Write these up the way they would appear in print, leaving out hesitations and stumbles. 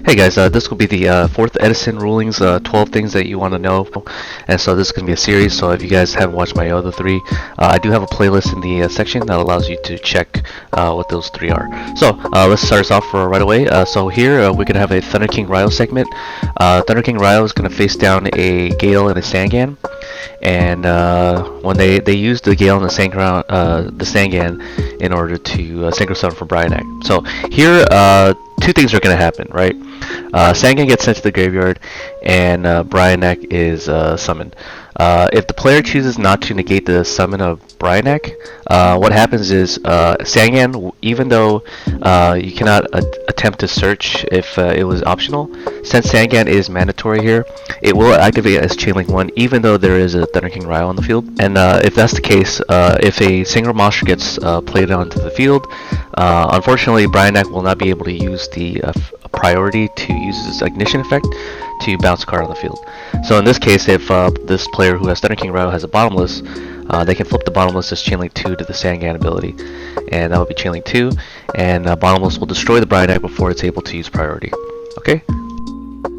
Hey guys, this will be the fourth Edison rulings, 12 things that you want to know. And so this is going to be a series, so if you guys haven't watched my other three, I do have a playlist in the section that allows you to check what those three are. So let's start us off right away. So here we're going to have a Thunder King Rai-Oh segment. Thunder King Rai-Oh is going to face down a Gale and a Sangan. And when they use the Gale and the Sangan in order to synchro summon for Bryanak. So here, two things are going to happen, right? Sangan gets sent to the graveyard, and Bryanak is summoned. If the player chooses not to negate the summon of Bryanak, what happens is Sangan, even though you cannot attempt to search if it was optional, since Sangan is mandatory here, it will activate as Chainlink 1 even though there is a Thunder King Rai-Oh on the field. And if that's the case, if a single monster gets played onto the field, unfortunately Bryanak will not be able to use the priority to use his ignition effect to bounce a card on the field. So in this case, if this player who has Thunder King Rai-Oh has a bottomless, they can flip the bottomless as Chainlink 2 to the Sangan ability, and that would be Chainlink 2, and bottomless will destroy the Bryanak before it's able to use priority. Okay?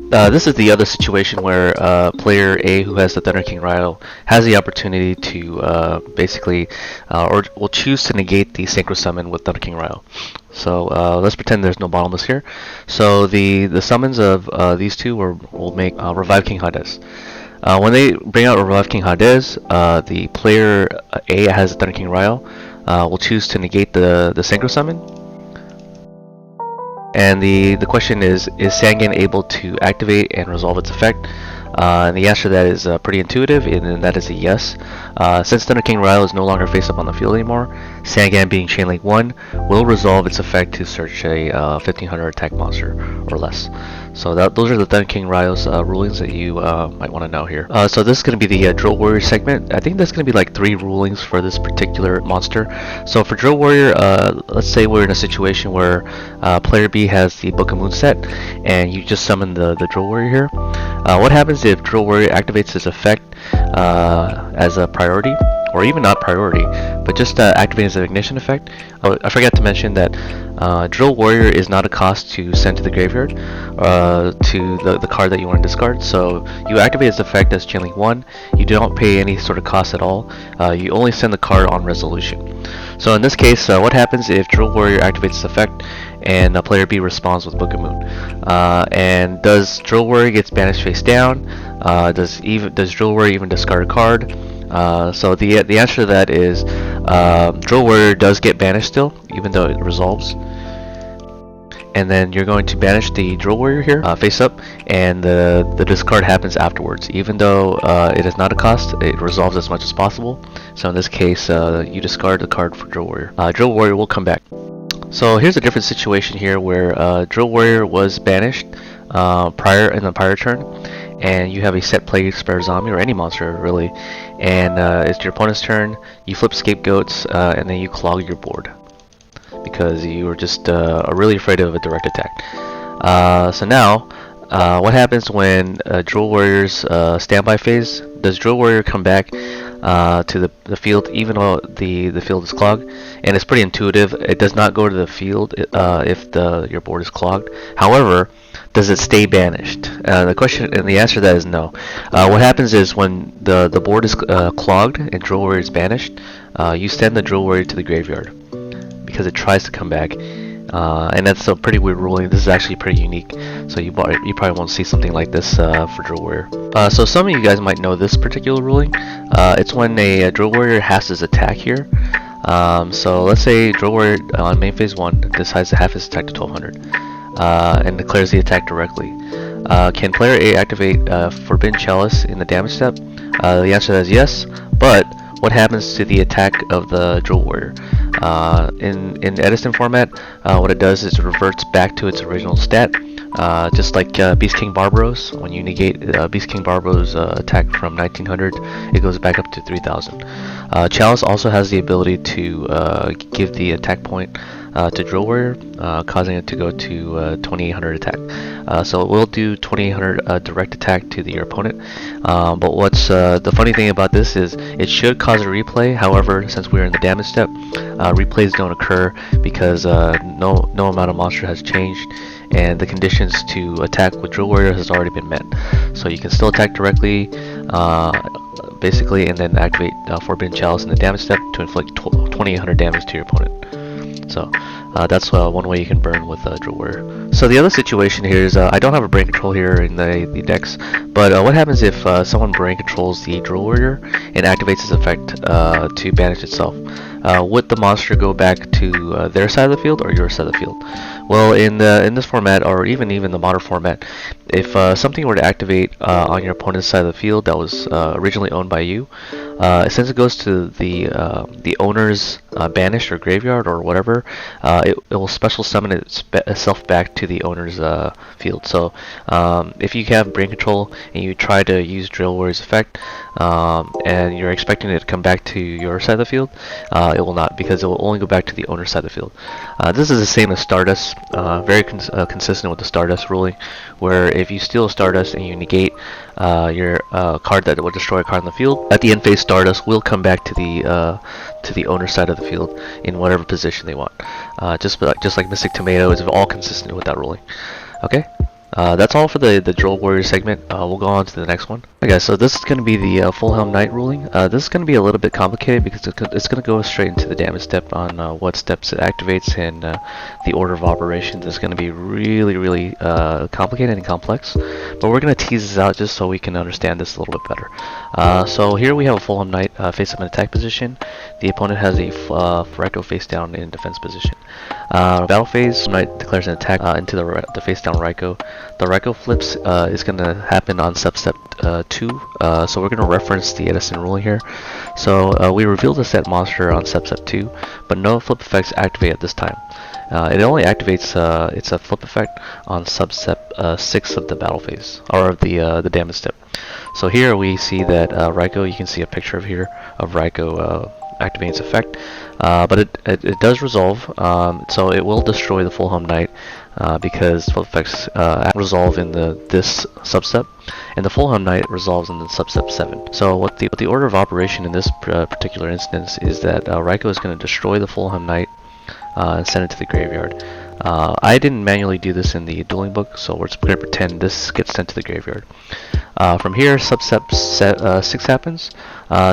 This is the other situation where player A, who has the Thunder King Rai-Oh, has the opportunity to basically, or will choose to negate the Synchro Summon with Thunder King Rai-Oh. So let's pretend there's no bottomless here. So the summons of these two will make Revive King Hades. When they bring out Revive King Hades, the player A has Thunder King Rai-Oh will choose to negate the Synchro Summon. And the question is Sangan able to activate and resolve its effect? And the answer to that is pretty intuitive, and that is a yes. Since Thunder King Rai-Oh is no longer face up on the field anymore, Sangan being Chainlink 1 will resolve its effect to search a 1500 attack monster or less. So those are the Thunder King Rai-Oh's rulings that you might want to know here. So this is going to be the Drill Warrior segment. I think there's going to be like 3 rulings for this particular monster. So for Drill Warrior, let's say we're in a situation where player B has the Book of Moon set, and you just summon the Drill Warrior here. What happens if Drill Warrior activates its effect as a priority, or even not priority, but just activating as an ignition effect? I forgot to mention that Drill Warrior is not a cost to send to the graveyard to the card that you want to discard. So you activate its effect as Chainlink 1, you don't pay any sort of cost at all, you only send the card on resolution. So in this case, what happens if Drill Warrior activates its effect and player B responds with Book of Moon? And does Drill Warrior gets banished face down? Does Drill Warrior even discard a card? So the answer to that is Drill Warrior does get banished still, even though it resolves. And then you're going to banish the Drill Warrior here, face up, and the discard happens afterwards. Even though it is not a cost, it resolves as much as possible. So in this case, you discard the card for Drill Warrior. Drill Warrior will come back. So here's a different situation here where Drill Warrior was banished prior in the prior turn, and you have a set play Spare Zombie or any monster really, and it's your opponent's turn. You flip Scapegoats, and then you clog your board because you were just really afraid of a direct attack. So now, what happens when Drill Warrior's standby phase? Does Drill Warrior come back to the field even though the field is clogged? And it's pretty intuitive. It does not go to the field if your board is clogged. However, does it stay banished? The question and the answer to that is no. What happens is when the board is clogged and Drill Warrior is banished, you send the Drill Warrior to the graveyard because it tries to come back. And that's a pretty weird ruling. This is actually pretty unique, so you probably won't see something like this for Drill Warrior. So some of you guys might know this particular ruling. It's when a Drill Warrior has his attack here. So let's say Drill Warrior on main phase 1 decides to have his attack to 1200 and declares the attack directly. Can player A activate Forbidden Chalice in the damage step? The answer to that is yes, but what happens to the attack of the Drill Warrior? In Edison format, what it does is it reverts back to its original stat, just like Beast King Barbaros. When you negate Beast King Barbaros' attack from 1900, it goes back up to 3000. Chalice also has the ability to give the attack point to Drill Warrior, causing it to go to 2800 attack. So it will do 2800 direct attack to your opponent. But what's the funny thing about this is it should cause a replay. However, since we're in the damage step, replays don't occur because no amount of monster has changed, and the conditions to attack with Drill Warrior has already been met. So you can still attack directly, basically, and then activate Forbidden Chalice in the damage step to inflict 2800 damage to your opponent. So that's one way you can burn with Drill Warrior. So the other situation here is I don't have a brain control here in the decks, but what happens if someone brain controls the Drill Warrior and activates its effect to banish itself? Would the monster go back to their side of the field or your side of the field? Well, in this format, or even the modern format, if something were to activate on your opponent's side of the field that was originally owned by you, since it goes to the owner's Banish or graveyard or whatever, it will special summon itself back to the owner's field. So if you have brain control and you try to use Drill Warrior's effect, and you're expecting it to come back to your side of the field, it will not, because it will only go back to the owner's side of the field. This is the same as Stardust, very consistent with the Stardust ruling, where if you steal Stardust and you negate your card that will destroy a card in the field, at the end phase Stardust will come back to the owner's side of the field in whatever position they want. Just like Mystic Tomato is all consistent with that ruling. Okay. That's all for the Drill Warrior segment. We'll go on to the next one. Okay, so this is going to be the Full Helm Knight ruling. This is going to be a little bit complicated because it's going to go straight into the damage step on what steps it activates, and the order of operations is going to be really complicated and complex. But we're going to tease this out just so we can understand this a little bit better. So here we have a Full Helm Knight face up in attack position. The opponent has a Ryko face down in defense position. Battle phase, Knight declares an attack into the face down Ryko. The Ryko flips is going to happen on substep 2, so we're going to reference the Edison ruling here. So we reveal the set monster on substep 2, but no flip effects activate at this time. It only activates its a flip effect on substep 6 of the battle phase, or of the damage step. So here we see that Ryko, you can see a picture of here of Ryko activating its effect, but it does resolve, so it will destroy the Full Helm Knight because flip effects resolve in this substep, and the Full Helm Knight resolves in the substep 7. So what the order of operation in this particular instance is that Ryko is going to destroy the Full Helm Knight and send it to the graveyard. I didn't manually do this in the dueling book, so we're going to pretend this gets sent to the graveyard. From here, substep 6 happens.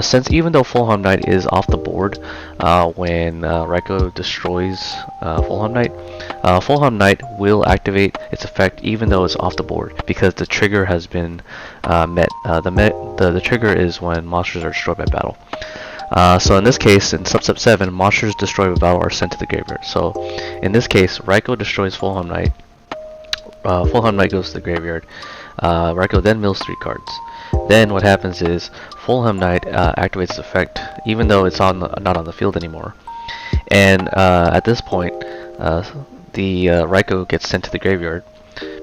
Since even though Full Helm Knight is off the board when Ryko destroys Full Helm Knight will activate its effect even though it's off the board, because the trigger has been met. The trigger is when monsters are destroyed by battle. So in this case, in substep 7, monsters destroyed by battle are sent to the graveyard. So in this case, Ryko destroys Full Helm Knight. Full Helm Knight goes to the graveyard. Ryko then mills 3 cards. Then what happens is Full Helm Knight activates its effect even though it's not on the field anymore. And at this point, the Ryko gets sent to the graveyard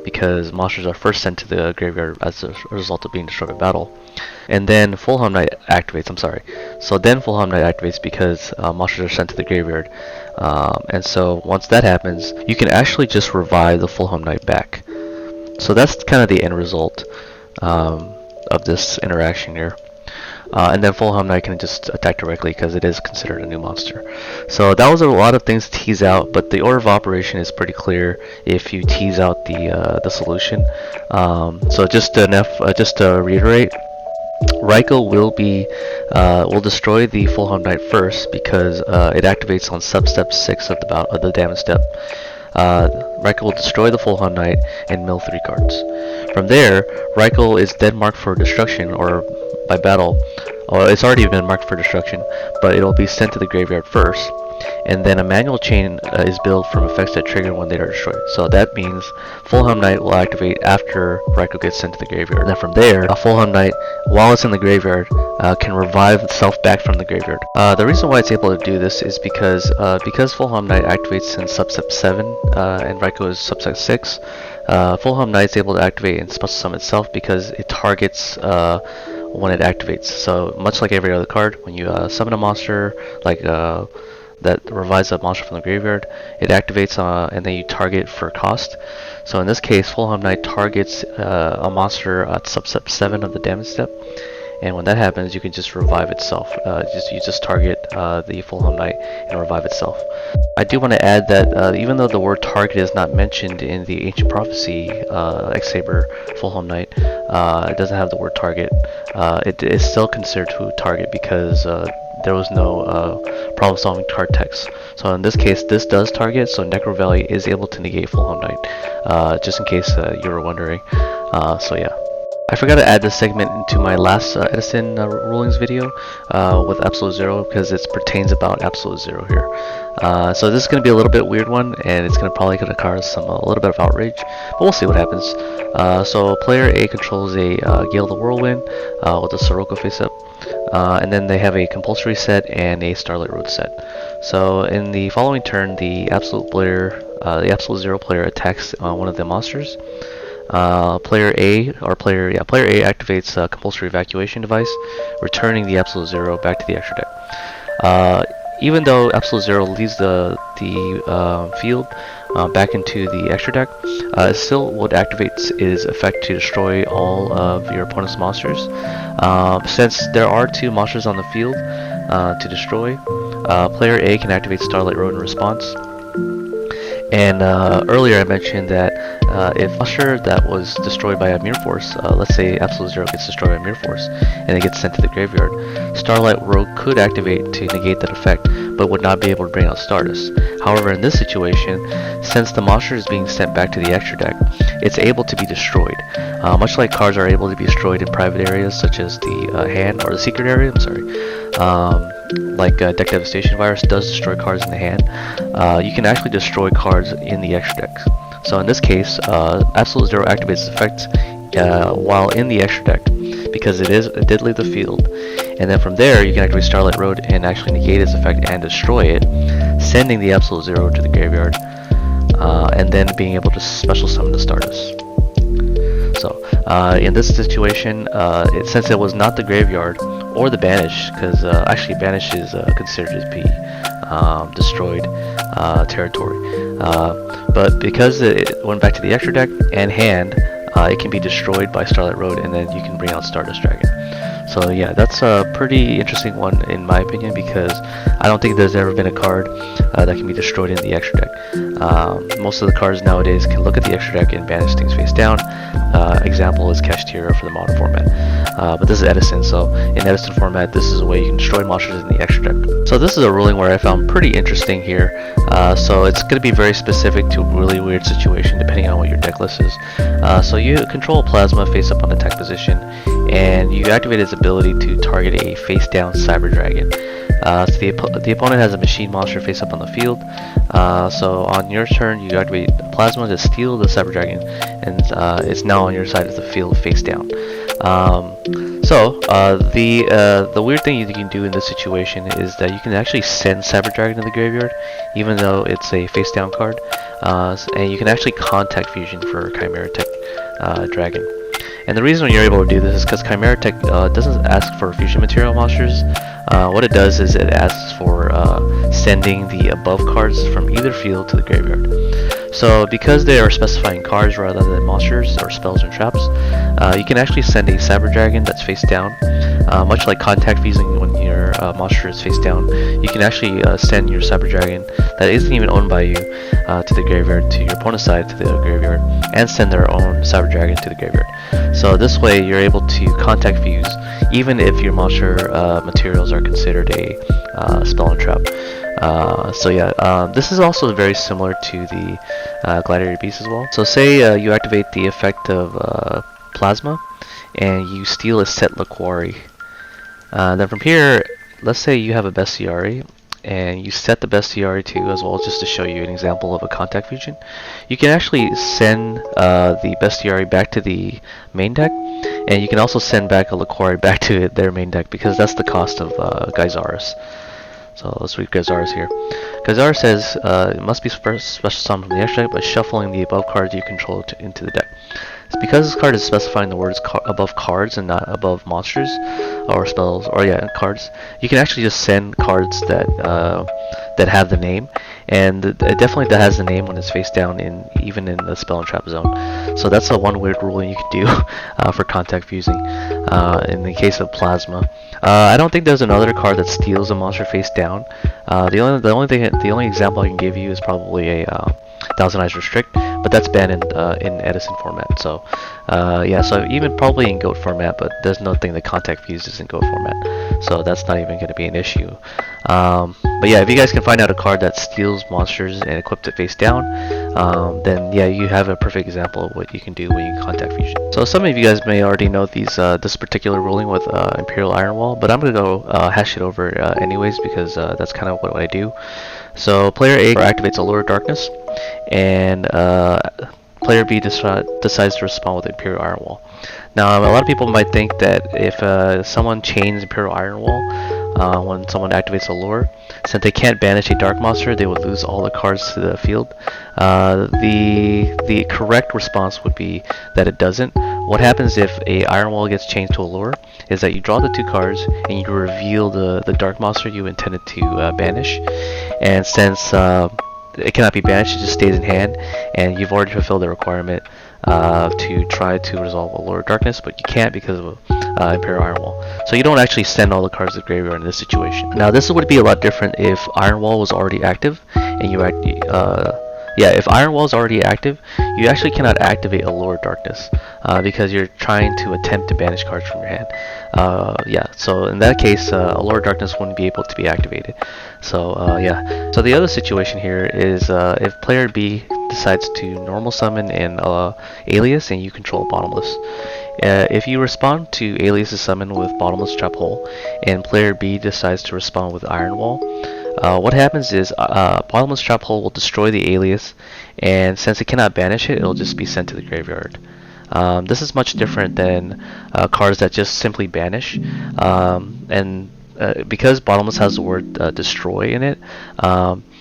because monsters are first sent to the graveyard as a result of being destroyed by battle. And then Full Helm Knight activates, So then Full Helm Knight activates because monsters are sent to the graveyard. And so once that happens, you can actually just revive the Full Helm Knight back. So that's kind of the end result of this interaction here. And then Full Helm Knight can just attack directly because it is considered a new monster. So that was a lot of things to tease out, but the order of operation is pretty clear if you tease out the solution. So just to reiterate, Ryko will destroy the Full Helm Knight first because it activates on substep 6 of the damage step. Ryko will destroy the Full Helm Knight and mill 3 cards. From there, Ryko is then marked for destruction or by battle, or it's already been marked for destruction, but it will be sent to the graveyard first, and then a manual chain is built from effects that trigger when they are destroyed. So that means Full Helm Knight will activate after Ryko gets sent to the graveyard. And then from there, a Full Helm Knight, while it's in the graveyard, can revive itself back from the graveyard. The reason why it's able to do this is because Full Helm Knight activates in substep 7 and Ryko is substep 6. Full Helm Knight is able to activate and special summon itself because it targets when it activates. So much like every other card, when you summon a monster like that revives a monster from the graveyard, it activates and then you target for cost. So in this case, Full Helm Knight targets a monster at substep 7 of the damage step, and when that happens, you can just revive itself. You just target the Fulham Knight and revive itself. I do want to add that even though the word target is not mentioned in the Ancient Prophecy X-Saber Fulham Knight, it doesn't have the word target. It is still considered to target because there was no problem-solving card text. So in this case, this does target, so Necro Valley is able to negate Fulham Knight, just in case you were wondering. So yeah. I forgot to add this segment into my last Edison rulings video with Absolute Zero because it pertains about Absolute Zero here. So this is going to be a little bit weird one, and it's probably going to cause a little bit of outrage, but we'll see what happens. So player A controls a Gale the Whirlwind with a Sirocco face up, and then they have a Compulsory set and a Starlight Road set. So in the following turn, the Absolute Zero player attacks one of the monsters. Player A activates a Compulsory Evacuation device, returning the Absolute Zero back to the extra deck. Even though Absolute Zero leaves the field back into the extra deck, it still would activate its effect to destroy all of your opponent's monsters. Since there are 2 monsters on the field to destroy, player A can activate Starlight Road in response. And earlier I mentioned that if a monster that was destroyed by a Mirror Force, let's say Absolute Zero gets destroyed by a Mirror Force, and it gets sent to the graveyard, Starlight Road could activate to negate that effect, but would not be able to bring out Stardust. However, in this situation, since the monster is being sent back to the extra deck, it's able to be destroyed. Much like cards are able to be destroyed in private areas such as the hand, or the secret area, like Deck Devastation Virus does destroy cards in the hand, you can actually destroy cards in the extra deck. So in this case, Absolute Zero activates its effect while in the extra deck because it did leave the field, and then from there you can activate Starlight Road and actually negate its effect and destroy it, sending the Absolute Zero to the graveyard, and then being able to special summon the Stardust. So in this situation, since it was not the graveyard or the Banish, because actually Banish is considered to be destroyed territory, but because it went back to the extra deck and hand, it can be destroyed by Starlight Road, and then you can bring out Stardust Dragon. So yeah, that's a pretty interesting one in my opinion, because I don't think there's ever been a card that can be destroyed in the extra deck. Most of the cards nowadays can look at the extra deck and banish things face down. Example is Kashtira for the modern format. But this is Edison, so in Edison format, this is a way you can destroy monsters in the extra deck. So this is a ruling where I found pretty interesting here. So it's going to be very specific to a really weird situation depending on what your deck list is. So you control Plasma face up on attack position, and you activate its ability to target a face down Cyber Dragon. So the opponent has a machine monster face up on the field. So on your turn, you activate Plasma to steal the Cyber Dragon, and it's now on your side of the field face down. The weird thing you can do in this situation is that you can actually send Cyber Dragon to the graveyard, even though it's a face down card, and you can actually contact Fusion for Chimera Tech Dragon. And the reason you're able to do this is because Chimera Tech doesn't ask for fusion material monsters. What it does is it asks for sending the above cards from either field to the graveyard. So because they are specifying cards rather than monsters or spells and traps, you can actually send a Cyber Dragon that's face down. Much like contact fusing when your monster is face down, you can actually send your Cyber Dragon that isn't even owned by you to the graveyard, to your opponent's side to the graveyard, and send their own Cyber Dragon to the graveyard. So this way you're able to contact fuse even if your monster materials are considered a spell and trap. This is also very similar to the Gladiator Beast as well. So say you activate the effect of Plasma and you steal a set Laquari. Then from here, let's say you have a Bestiary and you set the Bestiary to as well, just to show you an example of a contact fusion. You can actually send the Bestiary back to the main deck, and you can also send back a Laquari back to their main deck, because that's the cost of Geysaris. So let's read Geysaris here. Geysaris says it must be special summoned from the extra deck by shuffling the above cards you control into the deck. It's because this card is specifying the words above cards and not above monsters or spells, or cards. You can actually just send cards that that have the name, and it definitely has the name when it's face down even in the spell and trap zone. So that's one weird ruling you can do for contact fusing in the case of Plasma. I don't think there's another card that steals a monster face down. The only example I can give you is probably a Thousand Eyes Restrict, but that's banned in Edison format. So yeah, so even probably in GOAT format, but there's nothing that contact fuses in GOAT format, so that's not even going to be an issue. But yeah, if you guys can find out a card that steals monsters and equips it face down, then yeah, you have a perfect example of what you can do when you contact fusion. So some of you guys may already know this particular ruling with Imperial Iron Wall, but I'm going to go hash it over anyways, because that's kind of what I do. So player A activates Allure of Darkness, and player B decides to respond with Imperial Iron Wall. Now, a lot of people might think that if someone chains Imperial Iron Wall when someone activates Allure, since they can't banish a dark monster, they would lose all the cards to the field. The correct response would be that it doesn't. What happens if a Iron Wall gets changed to Allure is that you draw the 2 cards and you reveal the dark monster you intended to banish, and since it cannot be banished, it just stays in hand, and you've already fulfilled the requirement to try to resolve Allure of Darkness, but you can't because of Imperial Iron Wall. So you don't actually send all the cards to the graveyard in this situation. Now this would be a lot different if Iron Wall was already active, and if Iron Wall is already active, you actually cannot activate Allure of Darkness because you're trying to attempt to banish cards from your hand. Yeah, so in that case, Allure of Darkness wouldn't be able to be activated. So yeah. So the other situation here is if player B decides to normal summon an Alias and you control Bottomless. If you respond to Alias's summon with Bottomless Trap Hole, and player B decides to respond with Iron Wall, what happens is Bottomless Trap Hole will destroy the Alias, and since it cannot banish it, it'll just be sent to the graveyard. This is much different than cards that just simply banish, and because Bottomless has the word destroy in it,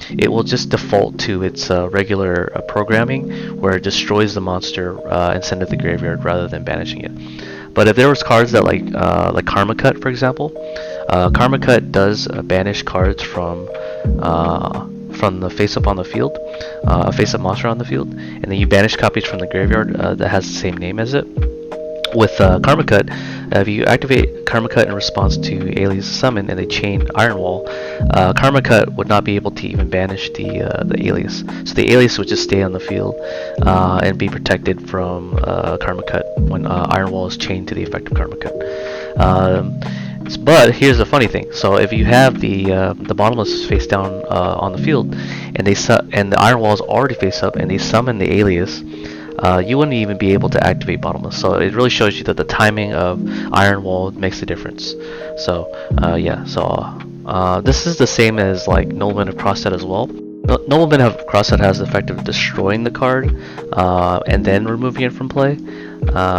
it will just default to its regular programming, where it destroys the monster and send it to the graveyard rather than banishing it. But if there was cards that like Karma Cut, for example, Karma Cut does banish cards from the face-up on the field, face-up monster on the field, and then you banish copies from the graveyard that has the same name as it. With Karma Cut, if you activate Karma Cut in response to Alias summon and they chain Iron Wall, Karma Cut would not be able to even banish the Alias. So the Alias would just stay on the field and be protected from Karma Cut when Iron Wall is chained to the effect of Karma Cut. But here's the funny thing. So if you have the Bottomless face down on the field, and the Iron Wall is already face up, and they summon the Alias, you wouldn't even be able to activate Bottomless. So it really shows you that the timing of Iron Wall makes a difference. So yeah, so this is the same as like Nobleman of Crossset as well. Nobleman of Crossset has the effect of destroying the card and then removing it from play.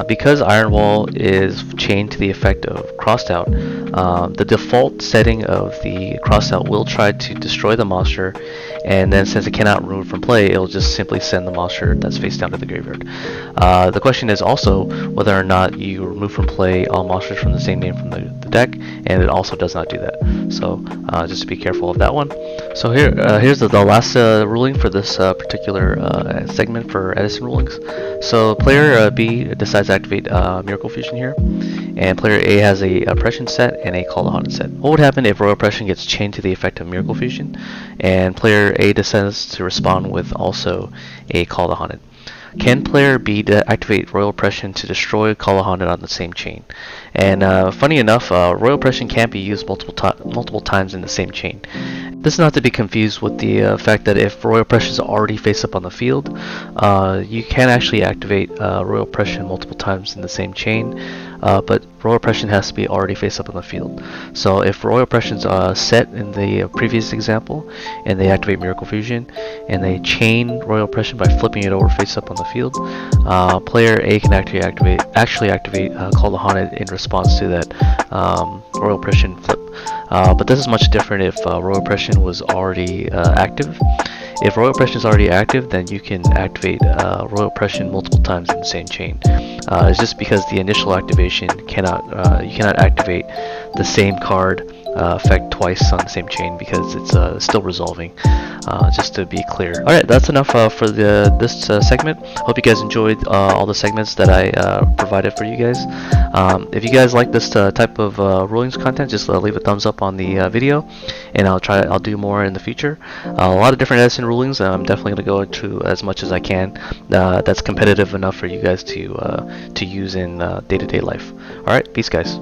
Because Iron Wall is chained to the effect of Crossed Out, the default setting of the Crossed Out will try to destroy the monster, and then since it cannot remove from play, it'll just simply send the monster that's face down to the graveyard. The question is also whether or not you remove from play all monsters from the same name from the deck, and it also does not do that. So just be careful of that one. So here's the last ruling for this particular segment for Edison rulings. So player B decides to activate Miracle Fusion here, and player A has a Oppression set and a Call to Haunted set. What would happen if Royal Oppression gets chained to the effect of Miracle Fusion, and player A decides to respond with also a Call to Haunted? Can player B activate Royal Oppression to destroy Call to Haunted on the same chain? And funny enough, Royal Oppression can't be used multiple times in the same chain. This is not to be confused with the fact that if Royal Oppression is already face up on the field, you can actually activate Royal Oppression multiple times in the same chain, but Royal Oppression has to be already face up on the field. So if Royal Oppression's set in the previous example, and they activate Miracle Fusion, and they chain Royal Oppression by flipping it over face up on the field, player A can actually activate Call to Haunted in response to that Royal Oppression flip. But this is much different if Royal Oppression was already active, If royal oppression is already active, then you can activate royal oppression multiple times in the same chain. It's just because the initial activation cannot you cannot activate the same card effect twice on the same chain because it's still resolving. Just to be clear. All right, that's enough for this segment. Hope you guys enjoyed all the segments that I provided for you guys. If you guys like this type of rulings content, just leave a thumbs up on the video, and I'll do more in the future. A lot of different Edison rulings. I'm definitely gonna go into as much as I can. That's competitive enough for you guys to use in day-to-day life. All right, peace, guys.